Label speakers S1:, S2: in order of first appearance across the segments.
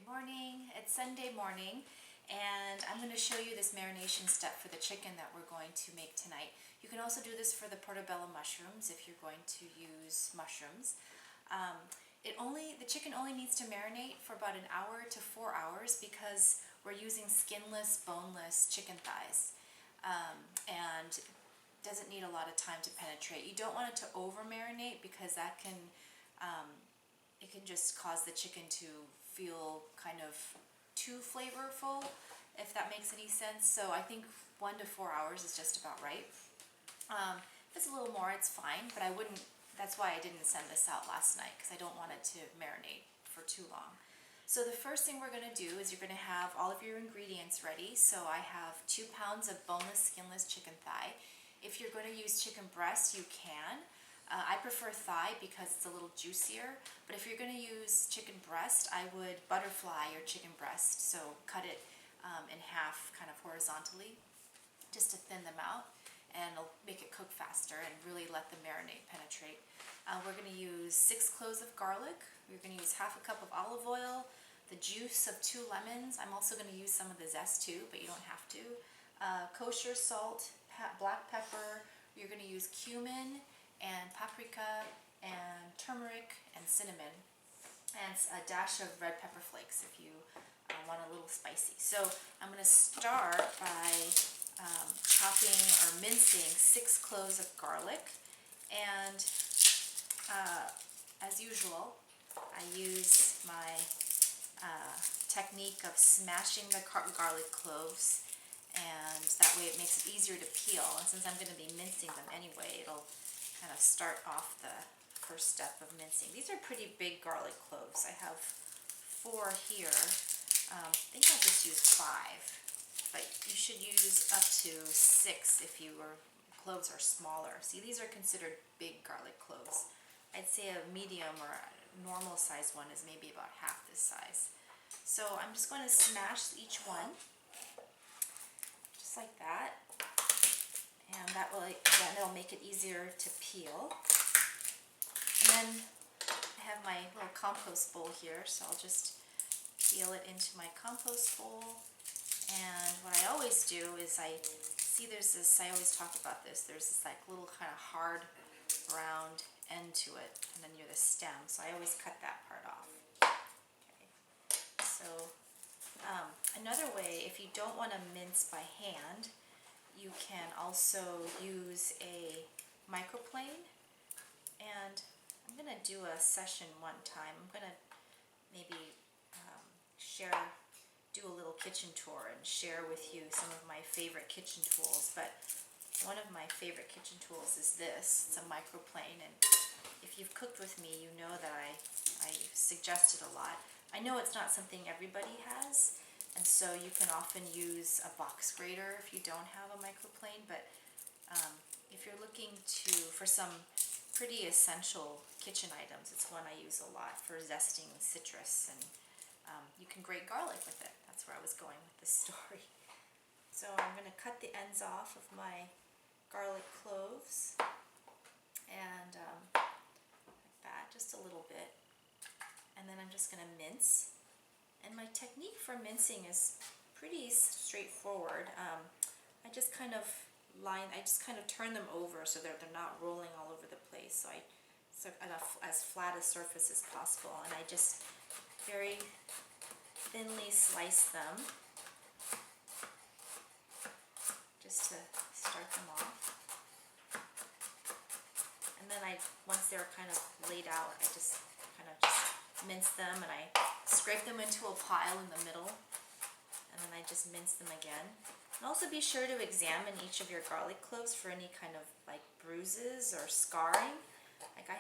S1: Good morning. It's Sunday morning and I'm going to show you this marination step for the chicken that we're going to make tonight. You can also do this for the portobello mushrooms if you're going to use mushrooms. The chicken only needs to marinate for about an hour to 4 hours because we're using skinless, boneless chicken thighs, and doesn't need a lot of time to penetrate. You don't want it to over marinate because that can it can just cause the chicken to feel kind of too flavorful, if that makes any sense. So I think 1 to 4 hours is just about right. If it's a little more, it's fine, but I wouldn't. That's why I didn't send this out last night, because I don't want it to marinate for too long. So the first thing we're going to do is you're going to have all of your ingredients ready. So I have 2 pounds of boneless, skinless chicken thigh. If you're going to use chicken breast, you can. I prefer thigh because it's a little juicier, but if you're going to use chicken breast, I would butterfly your chicken breast. So cut it in half kind of horizontally just to thin them out, and it'll make it cook faster and really let the marinade penetrate. We're going to use 6 cloves of garlic. We're going to use half a cup of olive oil, the juice of 2 lemons. I'm also going to use some of the zest too, but you don't have to. Kosher salt, black pepper. You're going to use cumin and paprika and turmeric and cinnamon, and a dash of red pepper flakes if you want a little spicy. So I'm going to start by chopping or mincing 6 cloves of garlic, and as usual I use my technique of smashing the garlic cloves, and that way it makes it easier to peel, and since I'm going to be mincing them anyway, it'll kind of start off the first step of mincing. These are pretty big garlic cloves. I have 4 here. I think I'll just use 5, but you should use up to 6 if your cloves are smaller. See, these are considered big garlic cloves. I'd say a medium or a normal size one is maybe about half this size. So I'm just going to smash each one, just like that. And that'll make it easier to peel. And then I have my little compost bowl here, so I'll just peel it into my compost bowl. And what I always do is I always talk about this, there's this like little kind of hard round end to it, and then near the stem, so I always cut that part off. Okay. So another way, if you don't want to mince by hand, you can also use a microplane, and I'm going to do a session one time. I'm going to maybe do a little kitchen tour and share with you some of my favorite kitchen tools, but one of my favorite kitchen tools is this. It's a microplane, and if you've cooked with me, you know that I suggest it a lot. I know it's not something everybody has, and so you can often use a box grater if you don't have a microplane, but if you're looking for some pretty essential kitchen items, it's one I use a lot for zesting citrus, and you can grate garlic with it. That's where I was going with this story. So I'm going to cut the ends off of my garlic cloves, and like that, just a little bit, and then I'm just going to mince. And my technique for mincing is pretty straightforward. I just kind of turn them over so that they're not rolling all over the place. So as flat a surface as possible, and I just very thinly slice them just to start them off. And then once they're kind of laid out, I just mince them, and I scrape them into a pile in the middle, and then I just mince them again. And also be sure to examine each of your garlic cloves for any kind of like bruises or scarring. Like I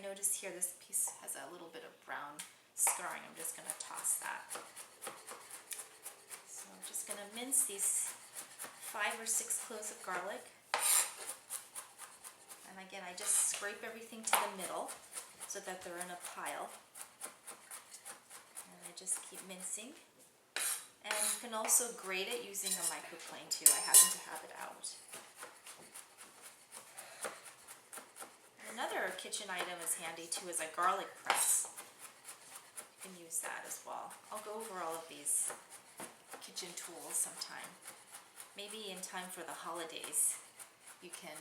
S1: noticed here this piece has a little bit of brown scarring. I'm just going to toss that. So I'm just going to mince these 5 or 6 cloves of garlic. And again, I just scrape everything to the middle so that they're in a pile. And I just keep mincing. And you can also grate it using a microplane too. I happen to have it out. Another kitchen item is handy too is a garlic press. You can use use that as well. I'll go over all of these kitchen tools sometime. Maybe in time for the holidays, you can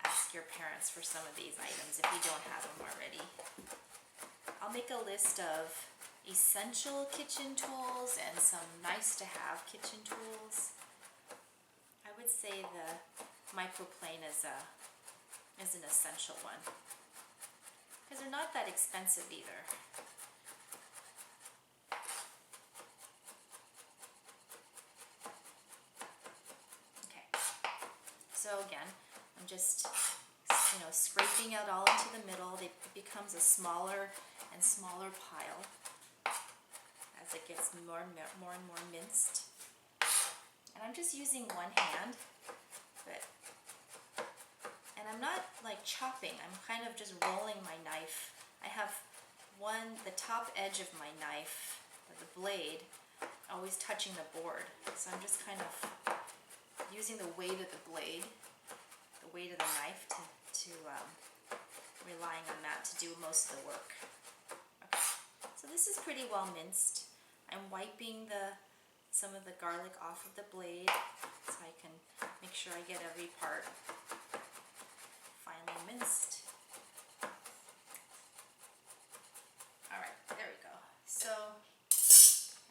S1: ask your parents for some of these items if you don't have them already. I'll make a list of essential kitchen tools and some nice to have kitchen tools. I would say the microplane is an essential one because they're not that expensive either. Okay, so again, I'm just scraping out all into the middle. It becomes a smaller and smaller pile as it gets more and more minced. And I'm just using one hand, and I'm not like chopping. I'm kind of just rolling my knife. I have the top edge of my knife, the blade, always touching the board. So I'm just kind of using the weight of the blade, the weight of the knife to relying on that to do most of the work. Okay, so this is pretty well minced. I'm wiping some of the garlic off of the blade so I can make sure I get every part finely minced. Alright, there we go. So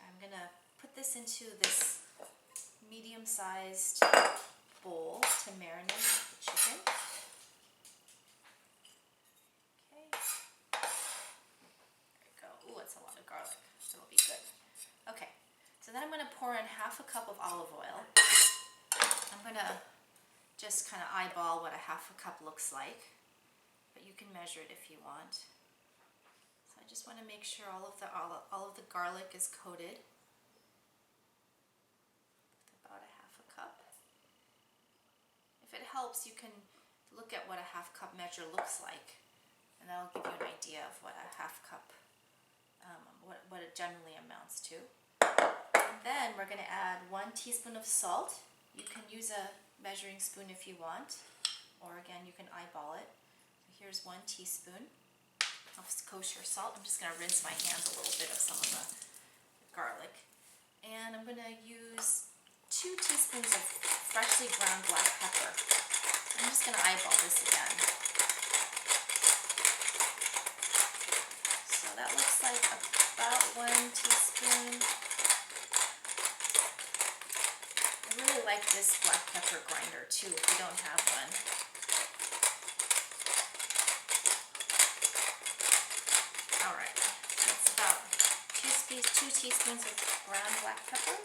S1: I'm gonna put this into this medium-sized bowl to marinate the chicken. Okay. There we go. Ooh, it's a lot of garlic, so it'll be good. Okay, so then I'm going to pour in half a cup of olive oil. I'm going to just kind of eyeball what a half a cup looks like, but you can measure it if you want. So I just want to make sure all of the garlic is coated. About a half a cup. If it helps, you can look at what a half cup measure looks like, and that'll give you an idea of what a half cup, what it generally amounts to. And then we're going to add 1 teaspoon of salt. You can use a measuring spoon if you want, or again, you can eyeball it. So here's 1 teaspoon of kosher salt. I'm just going to rinse my hands a little bit of some of the garlic. And I'm going to use 2 teaspoons of freshly ground black pepper. I'm just going to eyeball this again. So that looks like about 1 teaspoon. I really like this black pepper grinder too if you don't have one. Alright, that's about 2 teaspoons of ground black pepper.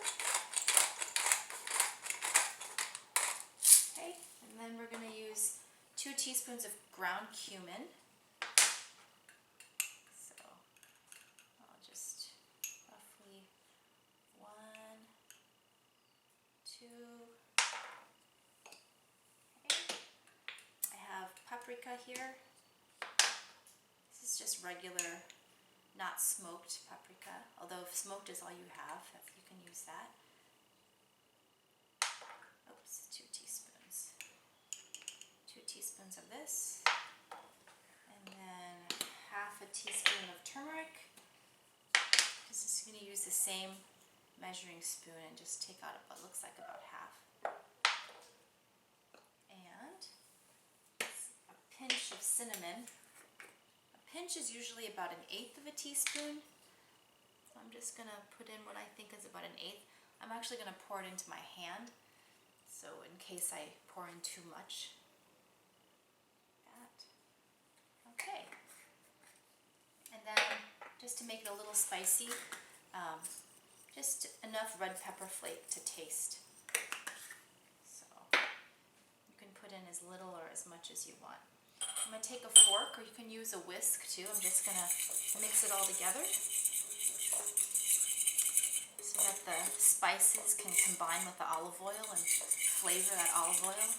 S1: Okay, and then we're going to use 2 teaspoons of ground cumin. So I'll just roughly 1, 2. Okay. I have paprika here. This is just regular, not smoked paprika. Although if smoked is all you have, you can use that. Oops, 2 teaspoons. 2 teaspoons of this. And then half a teaspoon of turmeric. Just going to use the same measuring spoon and just take out what looks like about half. And a pinch of cinnamon. A pinch is usually about 1/8 of a teaspoon. So I'm just going to put in what I think is about 1/8. I'm actually going to pour it into my hand, so in case I pour in too much. Okay. And then just to make it a little spicy, just enough red pepper flake to taste. So you can put in as little or as much as you want. I'm going to take a fork, or you can use a whisk too. I'm just going to mix it all together so that the spices can combine with the olive oil and flavor that olive oil.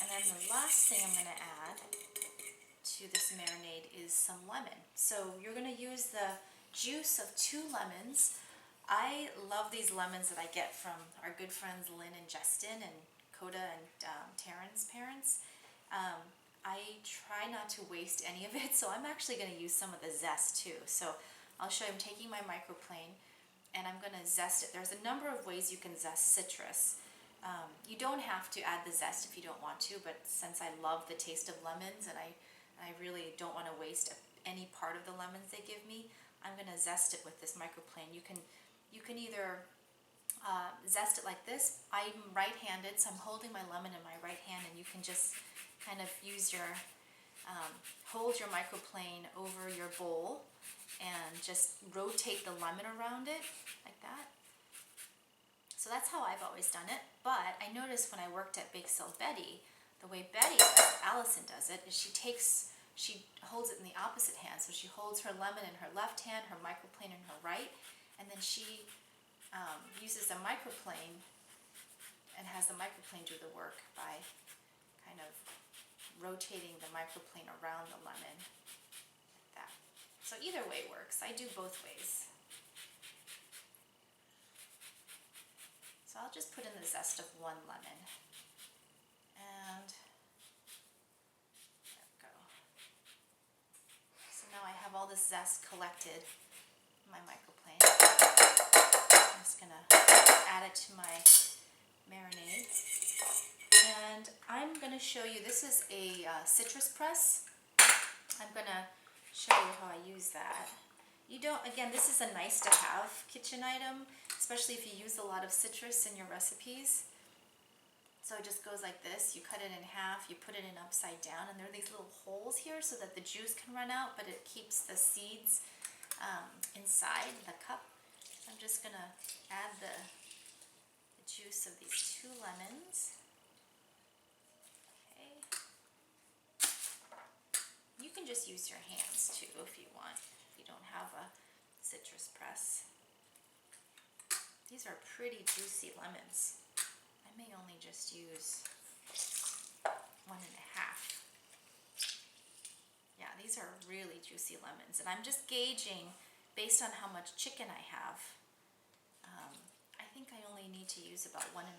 S1: And then the last thing I'm going to add to this marinade is some lemon. So you're going to use the juice of 2 lemons. I love these lemons that I get from our good friends Lynn and Justin and Coda and Taryn's parents. I try not to waste any of it, so I'm actually going to use some of the zest too. So I'll show you, I'm taking my microplane and I'm going to zest it. There's a number of ways you can zest citrus. You don't have to add the zest if you don't want to, but since I love the taste of lemons and I really don't want to waste any part of the lemons they give me, I'm going to zest it with this microplane. You can either zest it like this. I'm right-handed, so I'm holding my lemon in my right hand, and you can just kind of use your, hold your microplane over your bowl and just rotate the lemon around it like that. So that's how I've always done it, but I noticed when I worked at Bake Sale Betty, the way Betty does, Allison does it, is she holds it in the opposite hand. So she holds her lemon in her left hand, her microplane in her right, and then she uses the microplane and has the microplane do the work by kind of rotating the microplane around the lemon like that. So either way works. I do both ways. So I'll just put in the zest of one lemon. And there we go. So now I have all this zest collected in my microplane. I'm just going to add it to my marinade. And I'm going to show you, this is a citrus press. I'm going to show you how I use that. You don't, again, this is a nice to have kitchen item, especially if you use a lot of citrus in your recipes. So it just goes like this. You cut it in half, you put it in upside down, and there are these little holes here so that the juice can run out, but it keeps the seeds inside the cup. So I'm just going to add the juice of these 2 lemons. Okay. You can just use your hands too if you want, if you don't have a citrus press. These are pretty juicy lemons. I may only just use 1 1/2. Yeah, these are really juicy lemons, and I'm just gauging based on how much chicken I have. I think I only need to use about 1 1/2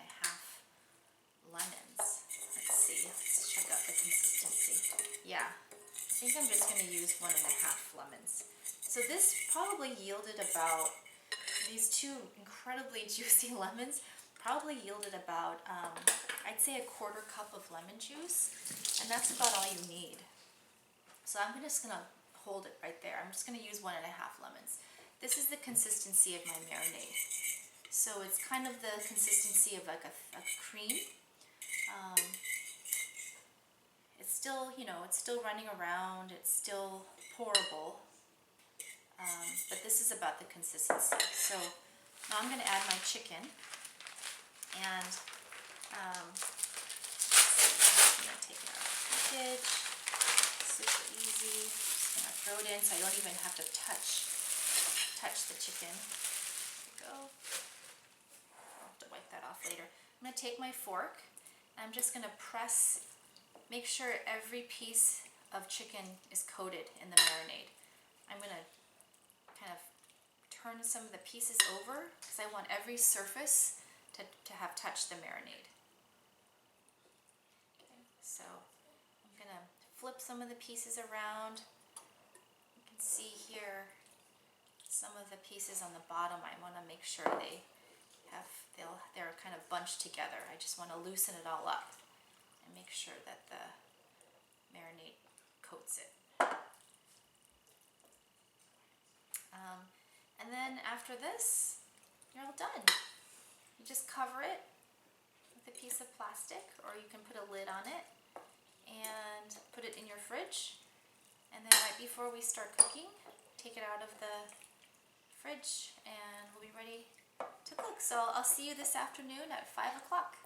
S1: lemons. Let's see, let's check out the consistency. Yeah, I think I'm just going to use 1 1/2 lemons. So this probably yielded about, these 2 incredibly juicy lemons probably yielded about, I'd say 1/4 cup of lemon juice, and that's about all you need. So I'm just going to hold it right there. I'm just going to use 1 1/2 lemons. This is the consistency of my marinade. So it's kind of the consistency of like a cream. It's still, you know, it's still running around, it's still pourable, but this is about the consistency. So now I'm going to add my chicken, and I'm going to take it out of the package. Super easy. Just going to throw it in so I don't even have to touch the chicken. There we go. I'll have to wipe that off later. I'm going to take my fork, and I'm just going to press, make sure every piece of chicken is coated in the marinade. I'm going to kind of turn some of the pieces over because I want every surface to have touched the marinade. Okay, so I'm going to flip some of the pieces around. You can see here some of the pieces on the bottom. I want to make sure they're kind of bunched together. I just want to loosen it all up and make sure that the marinade coats it. And then after this, you're all done. You just cover it with a piece of plastic, or you can put a lid on it and put it in your fridge. And then right before we start cooking, take it out of the fridge and we'll be ready to cook. So I'll see you this afternoon at 5 o'clock.